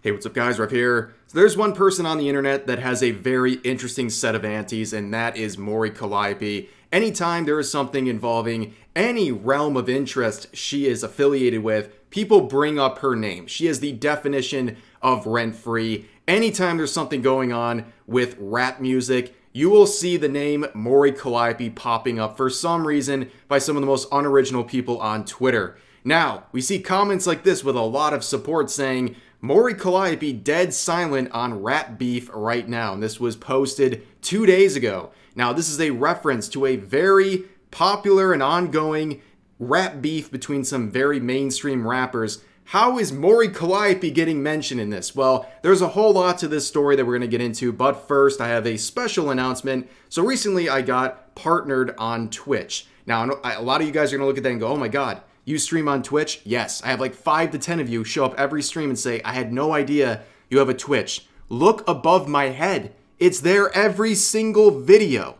Hey, what's up guys, Rev here. So there's one person on the internet that has a very interesting set of antis, and that is Mori Calliope. Anytime there is something involving any realm of interest she is affiliated with, people bring up her name. She is the definition of rent-free. Anytime there's something going on with rap music, you will see the name Mori Calliope popping up for some reason by some of the most unoriginal people on Twitter. Now, we see comments like this with a lot of support saying, Mori Calliope dead silent on rap beef right now. And this was posted 2 days ago. Now, this is a reference to a very popular and ongoing rap beef between some very mainstream rappers. How is Mori Calliope getting mentioned in this? Well, there's a whole lot to this story that we're going to get into, but first I have a special announcement. So recently I got partnered on Twitch. Now, a lot of you guys are going to look at that and go, oh my god, you stream on Twitch? Yes. I have like 5 to 10 of you show up every stream and say, I had no idea you have a Twitch. Look above my head. It's there every single video.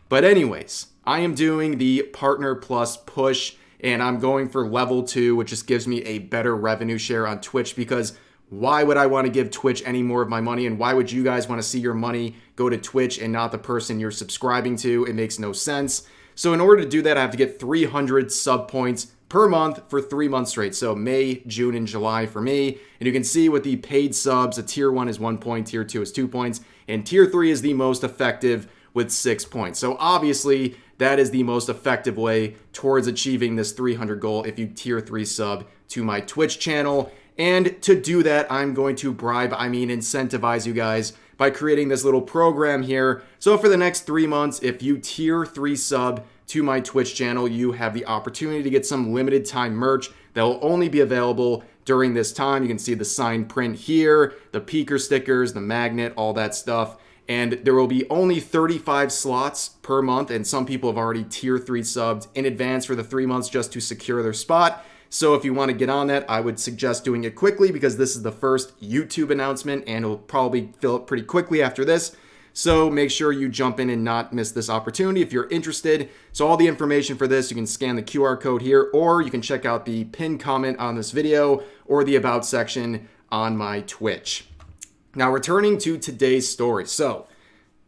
But anyways, I am doing the Partner Plus push, and I'm going for level 2, which just gives me a better revenue share on Twitch, because why would I want to give Twitch any more of my money, and why would you guys want to see your money go to Twitch and not the person you're subscribing to? It makes no sense. So in order to do that, I have to get 300 sub points per month for 3 months straight. So May, June, and July for me. And you can see with the paid subs, a tier 1 is 1 point, tier 2 is 2 points, and tier 3 is the most effective with 6 points. So obviously, that is the most effective way towards achieving this 300 goal if you tier 3 sub to my Twitch channel. And to do that, I'm going to incentivize you guys by creating this little program here. So for the next 3 months, if you tier 3 sub to my Twitch channel, you have the opportunity to get some limited time merch that will only be available during this time. You can see the signed print here, the peaker stickers, the magnet, all that stuff. And there will be only 35 slots per month, and some people have already tier 3 subbed in advance for the 3 months just to secure their spot. So if you want to get on that, I would suggest doing it quickly, because this is the first YouTube announcement and it'll probably fill up pretty quickly after this. So make sure you jump in and not miss this opportunity if you're interested. So all the information for this, you can scan the QR code here, or you can check out the pinned comment on this video or the About section on my Twitch. Now, returning to today's story. So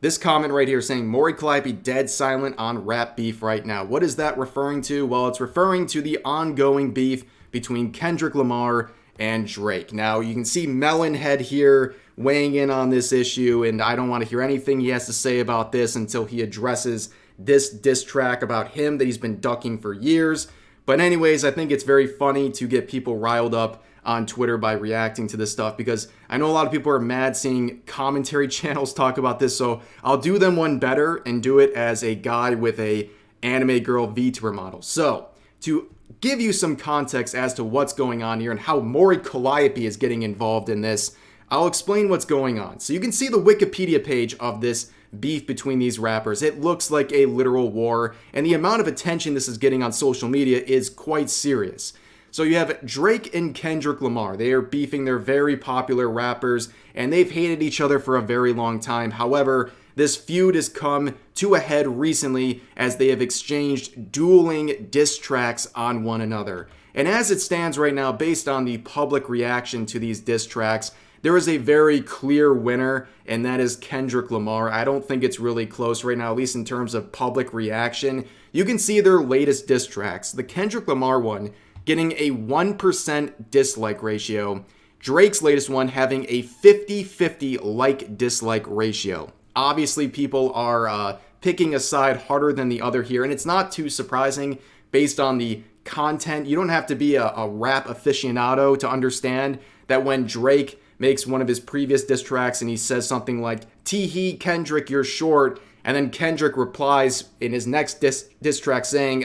this comment right here saying Mori Calliope dead silent on rap beef right now. What is that referring to? Well, it's referring to the ongoing beef between Kendrick Lamar and Drake. Now, you can see Melonhead here weighing in on this issue, and I don't want to hear anything he has to say about this until he addresses this diss track about him that he's been ducking for years. But anyways, I think it's very funny to get people riled up on Twitter by reacting to this stuff, because I know a lot of people are mad seeing commentary channels talk about this, so I'll do them one better and do it as a guy with a anime girl vtuber model. So to give you some context as to what's going on here and how Mori Calliope is getting involved in this, I'll explain what's going on. So you can see the Wikipedia page of this beef between these rappers. It looks like a literal war, and the amount of attention this is getting on social media is quite serious. So you have Drake and Kendrick Lamar. They are beefing. They're very popular rappers, and they've hated each other for a very long time. However, this feud has come to a head recently as they have exchanged dueling diss tracks on one another. And as it stands right now, based on the public reaction to these diss tracks, there is a very clear winner, and that is Kendrick Lamar. I don't think it's really close right now, at least in terms of public reaction. You can see their latest diss tracks. The Kendrick Lamar one getting a 1% dislike ratio. Drake's latest one having a 50-50 like-dislike ratio. Obviously, people are picking a side harder than the other here, and it's not too surprising based on the content. You don't have to be a rap aficionado to understand that when Drake makes one of his previous diss tracks and he says something like, "Tee-hee, Kendrick, you're short," and then Kendrick replies in his next diss track saying,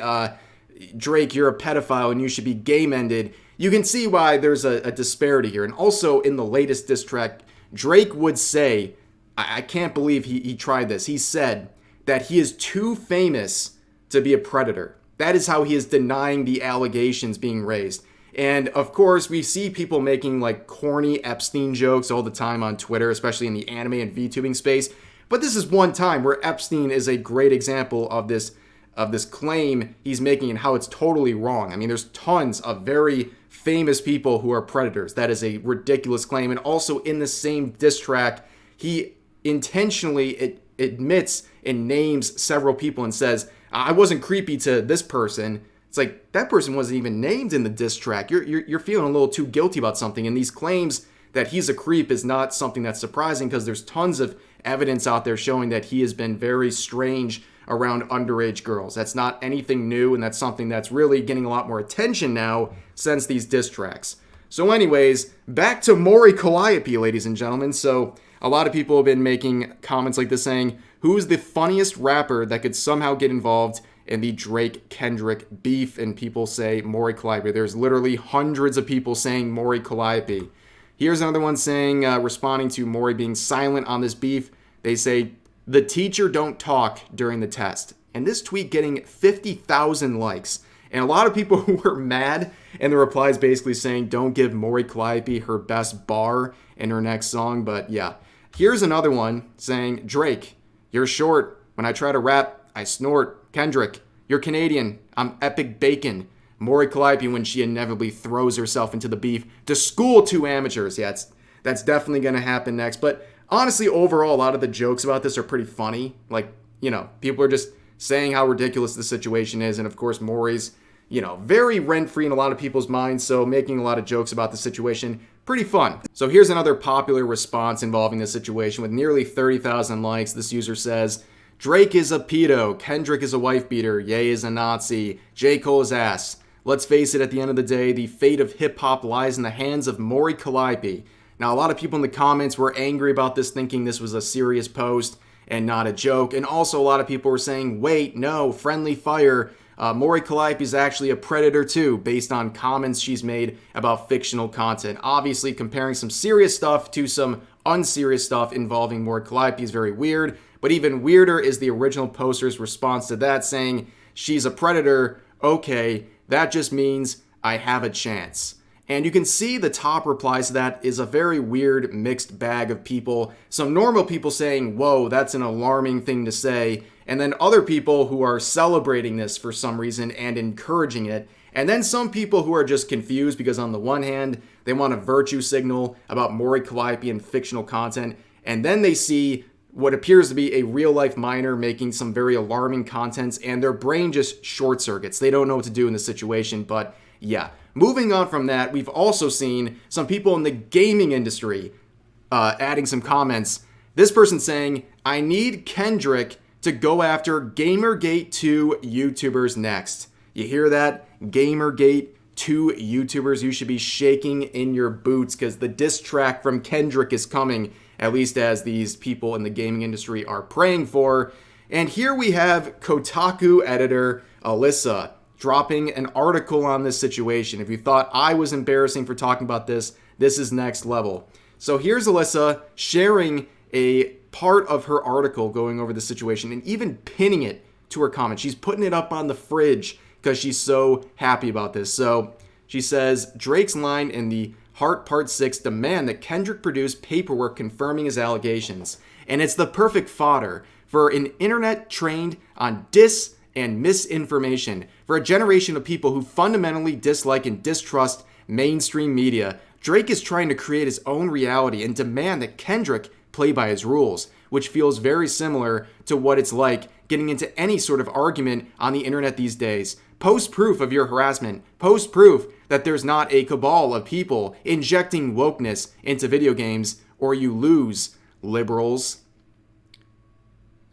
"Drake, you're a pedophile and you should be game-ended," you can see why there's a disparity here. And also in the latest diss track, Drake would say, I can't believe he tried this. He said that he is too famous to be a predator. That is how he is denying the allegations being raised. And of course, we see people making like corny Epstein jokes all the time on Twitter, especially in the anime and VTubing space. But this is one time where Epstein is a great example of this claim he's making and how it's totally wrong. I mean, there's tons of very famous people who are predators. That is a ridiculous claim. And also in the same diss track, he intentionally admits and names several people and says, I wasn't creepy to this person. It's like, that person wasn't even named in the diss track. You're feeling a little too guilty about something. And these claims that he's a creep is not something that's surprising, because there's tons of evidence out there showing that he has been very strange around underage girls. That's not anything new, and that's something that's really getting a lot more attention now since these diss tracks. So anyways, back to Mori Calliope, ladies and gentlemen. So a lot of people have been making comments like this saying, who's the funniest rapper that could somehow get involved in the Drake-Kendrick beef? And people say Mori Calliope. There's literally hundreds of people saying Mori Calliope. Here's another one saying, responding to Mori being silent on this beef, they say, the teacher don't talk during the test. And this tweet getting 50,000 likes. And a lot of people who were mad, and the replies basically saying, don't give Mori Calliope her best bar in her next song. But yeah, here's another one saying, Drake, you're short. When I try to rap, I snort. Kendrick, you're Canadian. I'm epic bacon. Mori Calliope when she inevitably throws herself into the beef to school two amateurs. Yeah, that's definitely going to happen next. But honestly, overall, a lot of the jokes about this are pretty funny. Like, people are just saying how ridiculous the situation is. And of course, Mori's, very rent-free in a lot of people's minds. So making a lot of jokes about the situation, pretty fun. So here's another popular response involving this situation with nearly 30,000 likes. This user says, Drake is a pedo. Kendrick is a wife beater. Ye is a Nazi. J. Cole's ass. Let's face it, at the end of the day, the fate of hip-hop lies in the hands of Mori Calliope. Now, a lot of people in the comments were angry about this, thinking this was a serious post and not a joke. And also, a lot of people were saying, wait, no, friendly fire. Mori Calliope is actually a predator too, based on comments she's made about fictional content. Obviously, comparing some serious stuff to some unserious stuff involving Mori Calliope is very weird. But even weirder is the original poster's response to that, saying, she's a predator. Okay, that just means I have a chance. And you can see the top replies to that is a very weird mixed bag of people. Some normal people saying, whoa, that's an alarming thing to say. And then other people who are celebrating this for some reason and encouraging it. And then some people who are just confused because on the one hand, they want a virtue signal about Mori Calliope and fictional content. And then they see what appears to be a real-life minor making some very alarming contents, and their brain just short circuits. They don't know what to do in this situation, but yeah. Moving on from that, we've also seen some people in the gaming industry adding some comments. This person saying, I need Kendrick to go after Gamergate 2 YouTubers next. You hear that? Gamergate 2 YouTubers. You should be shaking in your boots because the diss track from Kendrick is coming, at least as these people in the gaming industry are praying for. And here we have Kotaku editor Alyssa dropping an article on this situation. If you thought I was embarrassing for talking about this, this is next level. So here's Alyssa sharing a part of her article going over the situation and even pinning it to her comment. She's putting it up on the fridge because she's so happy about this. So she says, Drake's line in the Heart Part 6 demand that Kendrick produce paperwork confirming his allegations. And it's the perfect fodder for an internet trained on dis and misinformation, for a generation of people who fundamentally dislike and distrust mainstream media. Drake is trying to create his own reality and demand that Kendrick play by his rules, which feels very similar to what it's like getting into any sort of argument on the internet these days. Post proof of your harassment. Post proof that there's not a cabal of people injecting wokeness into video games, or you lose, liberals.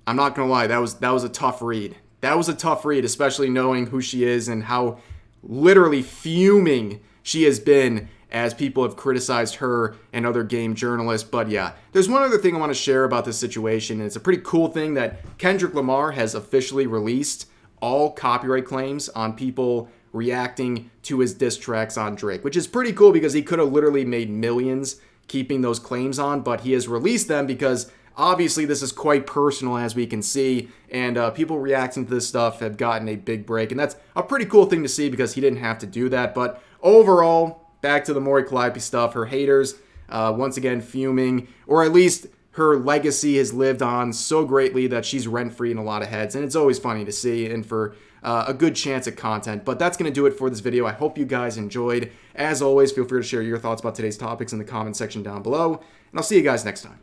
I'm not gonna lie, that was a tough read. That was a tough read, especially knowing who she is and how literally fuming she has been as people have criticized her and other game journalists. But yeah, there's one other thing I want to share about this situation, and it's a pretty cool thing that Kendrick Lamar has officially released all copyright claims on people reacting to his diss tracks on Drake, which is pretty cool because he could have literally made millions keeping those claims on, but he has released them because obviously this is quite personal, as we can see, and people reacting to this stuff have gotten a big break, and that's a pretty cool thing to see because he didn't have to do that. But overall, back to the Mori Calliope stuff, her haters once again fuming, or at least her legacy has lived on so greatly that she's rent-free in a lot of heads, and it's always funny to see. And for a good chance at content. But that's going to do it for this video. I hope you guys enjoyed. As always, feel free to share your thoughts about today's topics in the comment section down below, and I'll see you guys next time.